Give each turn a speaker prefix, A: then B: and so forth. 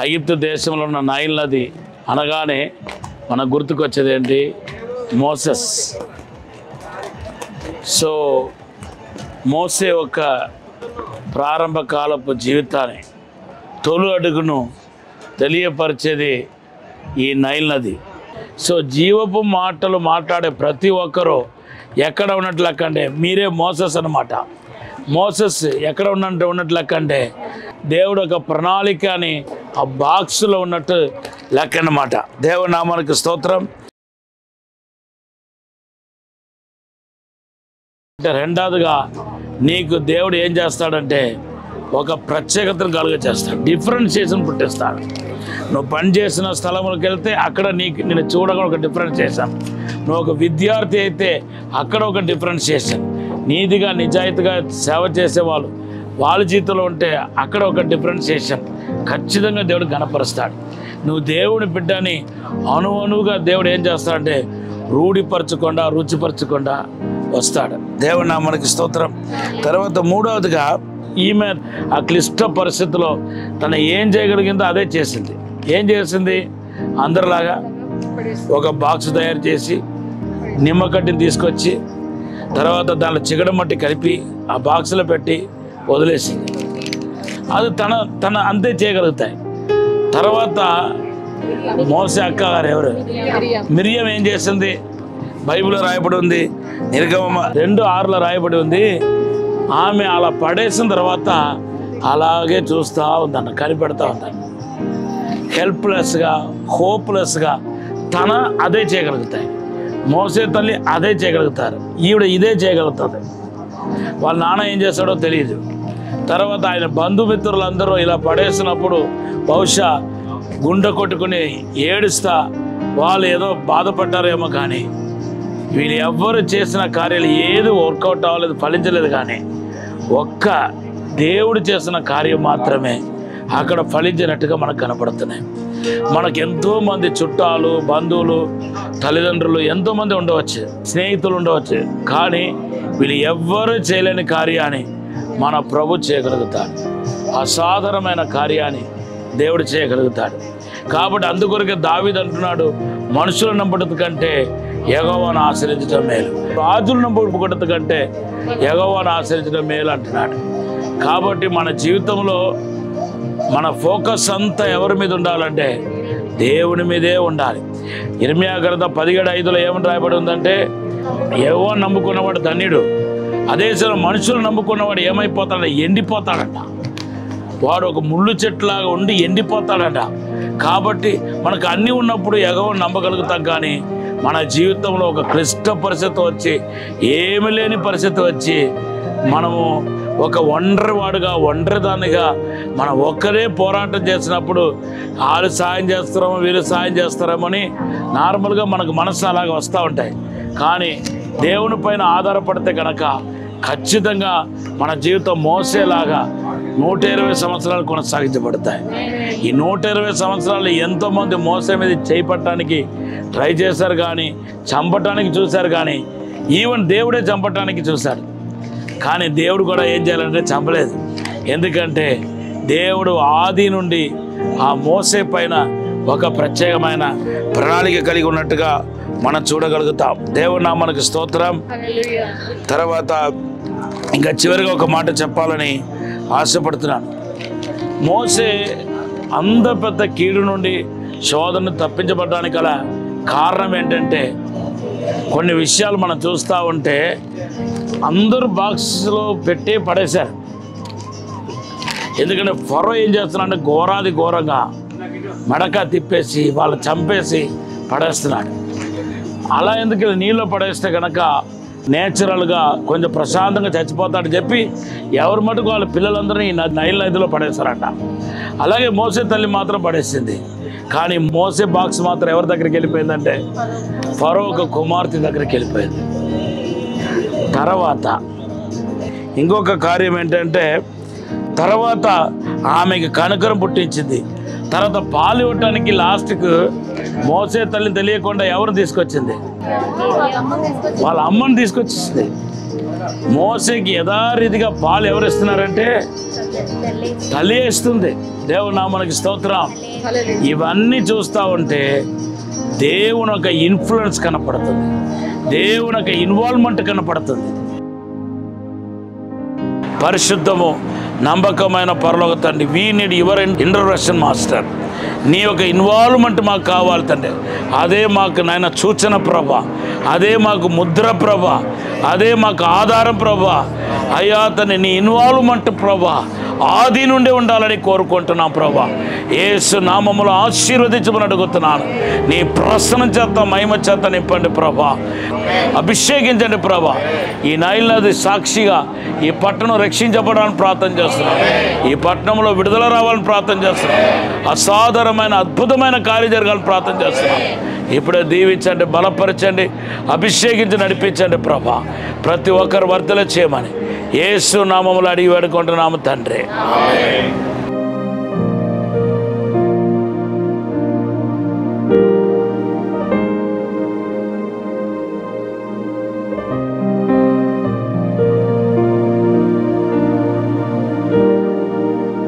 A: ఐగుప్తు దేశంలో ఉన్న నైల్ నది అనగానే మనకు గుర్తుకొచ్చేది ఏంటి? మోసెస్. సో మోసే ఒక ప్రారంభ కాలపు జీవితాన్ని తొలి అడుగును తెలియపరిచేది ఈ నైల్ నది. సో జీవపు మాటలు మాట్లాడే ప్రతి ఒక్కరూ ఎక్కడ ఉన్నట్లు లెక్కంటే మీరే మోసెస్ అన్నమాట. మోసెస్ ఎక్కడ ఉన్నట్లు లెక్కంటే దేవుడు ఒక ప్రణాళిక అని ఆ బాక్స్లో ఉన్నట్టు లెక్క అన్నమాట. దేవుని నామానికి స్తోత్రం. రెండవదిగా నీకు దేవుడు ఏం చేస్తాడంటే ఒక ప్రత్యేకతను కలుగ చేస్తాడు, డిఫరెన్షియేషన్ పుట్టిస్తాడు. నువ్వు పనిచేసిన స్థలంలోకి వెళ్తే అక్కడ నేను చూడగా ఒక డిఫరెన్షియేషన్. నువ్వు ఒక విద్యార్థి అయితే అక్కడ ఒక డిఫరెన్షియేషన్. నీతిగా నిజాయితీగా సేవ చేసేవాళ్ళు వాళ్ళ జీవితంలో ఉంటే అక్కడ ఒక డిఫరెన్షియేషన్. ఖచ్చితంగా దేవుడు గణపరుస్తాడు. నువ్వు దేవుని బిడ్డని అణువుగా దేవుడు ఏం చేస్తాడంటే రూఢిపరచకుండా రుచిపరచకుండా వస్తాడు. దేవుని నామానికి స్తోత్రం. తర్వాత మూడవదిగా ఈమె ఆ క్లిష్ట పరిస్థితిలో తను ఏం చేయగలిగిందో అదే చేసింది. ఏం చేసింది? అందరిలాగా ఒక బాక్స్ తయారు చేసి నిమ్మకట్టిని తీసుకొచ్చి తర్వాత దాంట్లో చిగడ మట్టి కలిపి ఆ బాక్స్లో పెట్టి వదిలేసింది. అది తన అంతే చేయగలుగుతాయి. తర్వాత మోసే అక్క గారు ఎవరు? మిరియం ఏం చేసింది? బైబిల్లో రాయబడి ఉంది, నిర్గమమ 2:6లో రాయబడి ఉంది. ఆమె అలా పడేసిన తర్వాత అలాగే చూస్తూ ఉందన్న, కనిపెడతా ఉందన్న. హెల్ప్లెస్గా హోప్లెస్గా తన అదే చేయగలుగుతాయి. మోసే తల్లి అదే చేయగలుగుతారు, ఈవిడ ఇదే చేయగలుగుతుంది. వాళ్ళ నాన్న ఏం చేస్తాడో తెలియదు. తర్వాత ఆయన బంధుమిత్రులందరూ ఇలా పడేసినప్పుడు బహుశా గుండె కొట్టుకుని ఏడుస్తా వాళ్ళు ఏదో బాధపడ్డారేమో, కానీ వీళ్ళు ఎవ్వరు చేసిన కార్యాలు ఏది వర్కౌట్ అవ్వలేదు, ఫలించలేదు. కానీ ఒక్క దేవుడు చేసిన కార్యం మాత్రమే అక్కడ ఫలించినట్టుగా మనకు కనపడుతున్నాయి. మనకు ఎంతోమంది చుట్టాలు, బంధువులు, తల్లిదండ్రులు ఎంతోమంది ఉండవచ్చు, స్నేహితులు ఉండవచ్చు. కానీ వీళ్ళు ఎవ్వరూ చేయలేని కార్యాన్ని మన ప్రభు చేయగలుగుతాడు. అసాధారణమైన కార్యాన్ని దేవుడు చేయగలుగుతాడు. కాబట్టి అందుకొరకే దావీదు అంటున్నాడు, మనుషులను నమ్మటం కంటే యెహోవాను ఆశ్రయించడం మేలు, రాజులను నమ్మకం కంటే యెహోవాను ఆశ్రయించడం మేలు అంటున్నాడు. కాబట్టి మన జీవితంలో మన ఫోకస్ అంతా ఎవరి మీద ఉండాలంటే దేవుని మీదే ఉండాలి. ఇర్మియా గ్రంథం 17:5లో ఏమని రాయబడి ఉందంటే, యెహోవాను నమ్ముకున్నవాడు ధన్యుడు. అదే సమయంలో మనుషులు నమ్ముకున్నవాడు ఏమైపోతాడంటే ఎండిపోతాడంట. వాడు ఒక ముళ్ళు చెట్టులాగా ఉండి ఎండిపోతాడట. కాబట్టి మనకు అన్నీ ఉన్నప్పుడు యెహోవాను నమ్మగలుగుతాం. కానీ మన జీవితంలో ఒక క్లిష్ట పరిస్థితి వచ్చి, ఏమి లేని పరిస్థితి వచ్చి, మనము ఒక ఒంటరిదానిగా మనం ఒక్కరే పోరాటం చేసినప్పుడు వాళ్ళు సాయం చేస్తారేమో వీళ్ళు సాయం చేస్తారేమో అని నార్మల్గా మనకు మనసు అలాగే వస్తూ ఉంటాయి. కానీ దేవుని పైన ఆధారపడితే కనుక ఖచ్చితంగా మన జీవితం మోసేలాగా 120 సంవత్సరాలు కొనసాగించబడతాయి. ఈ 120 సంవత్సరాలు ఎంతోమంది మోసే మీద చేపట్టడానికి ట్రై చేశారు, కానీ చంపటానికి చూశారు. కానీ ఈవెన్ దేవుడే చంపటానికి చూశాడు. కానీ దేవుడు కూడా ఏం చేయాలంటే చంపలేదు. ఎందుకంటే దేవుడు ఆది నుండి ఆ మోసే పైన ఒక ప్రత్యేకమైన ప్రణాళిక కలిగి ఉన్నట్టుగా మనం చూడగలుగుతాం. దేవుని నామానికి స్తోత్రం. తర్వాత ఇంకా చివరిగా ఒక మాట చెప్పాలని ఆశపడుతున్నాను. మోసే అంత పెద్ద కీడు నుండి శోధనను తప్పించబడడానికి గల కారణం ఏంటంటే కొన్ని విషయాలు మనం చూస్తూ ఉంటే అందరూ బాక్స్లో పెట్టి పడేశారు. ఎందుకంటే ఫరో ఏం చేస్తున్నాడంటే ఘోరాది ఘోరంగా మడక తిప్పేసి వాళ్ళు చంపేసి పడేస్తున్నాడు. అలా ఎందుకు నీళ్ళు పడేస్తే కనుక నేచురల్గా కొంచెం ప్రశాంతంగా చచ్చిపోతాడని చెప్పి ఎవరి మటుకు వాళ్ళ పిల్లలందరినీ నైల్ నదిలో పడేస్తారంట. అలాగే మోసే తల్లి మాత్రం పడేసింది. కానీ మోసే బాక్స్ మాత్రం ఎవరి దగ్గరికి వెళ్ళిపోయిందంటే ఫరో ఒక కుమార్తె దగ్గరికి వెళ్ళిపోయింది. తర్వాత ఇంకొక కార్యం ఏంటంటే తర్వాత ఆమెకి కనికరం పుట్టించింది. తర్వాత పాలు ఇవ్వటానికి లాస్ట్కు మోసే తల్లిని తెలియకుండా ఎవరు తీసుకొచ్చింది? వాళ్ళ అమ్మని తీసుకొచ్చేసింది. మోసేకి యథారీతిగా పాలు ఎవరు ఇస్తున్నారంటే తల్లి ఇస్తుంది. దేవుని నామానికి స్తోత్రం. ఇవన్నీ చూస్తూ ఉంటే దేవుని యొక్క ఇన్ఫ్లుయెన్స్ కనపడుతుంది, దేవుని యొక్క ఇన్వాల్వ్మెంట్ కనపడుతుంది. పరిశుద్ధము నమ్మకమైన పరలోక తండ్రి, we need your intervention master. నీ యొక్క ఇన్వాల్వ్మెంట్ మాకు కావాలి తండ్రి. అదే మాకు నాయన సూచన ప్రభా, అదే మాకు ముద్ర ప్రభా, అదే మాకు ఆధారం ప్రభా. అయ్యా తండ్రి నీ ఇన్వాల్వ్మెంట్ ప్రభా ఆది నుండి ఉండాలని కోరుకుంటున్నాం ప్రభా. యేసు నామములో ఆశీర్వదించమని అడుగుతున్నాను. నీ ప్రసన్నం చేత మహిమ చేత నింపండి ప్రభా, అభిషేకించండి ప్రభా. ఈ నైల్ నది సాక్షిగా ఈ పట్టణం రక్షించబడాలని ప్రార్థన చేస్తున్నాం. ఈ పట్టణంలో విడుదల రావాలని ప్రార్థన చేస్తున్నాం. అసాధారణమైన అద్భుతమైన కార్యం జరగాలని ప్రార్థన చేస్తున్నాం. ఇప్పుడే దీవించండి, బలపరచండి, అభిషేకించి నడిపించండి ప్రభా. ప్రతి ఒక్కరు వర్ధల చేయమని యేసు నామములో అడిగి వేడుకుంటున్నాము తండ్రి.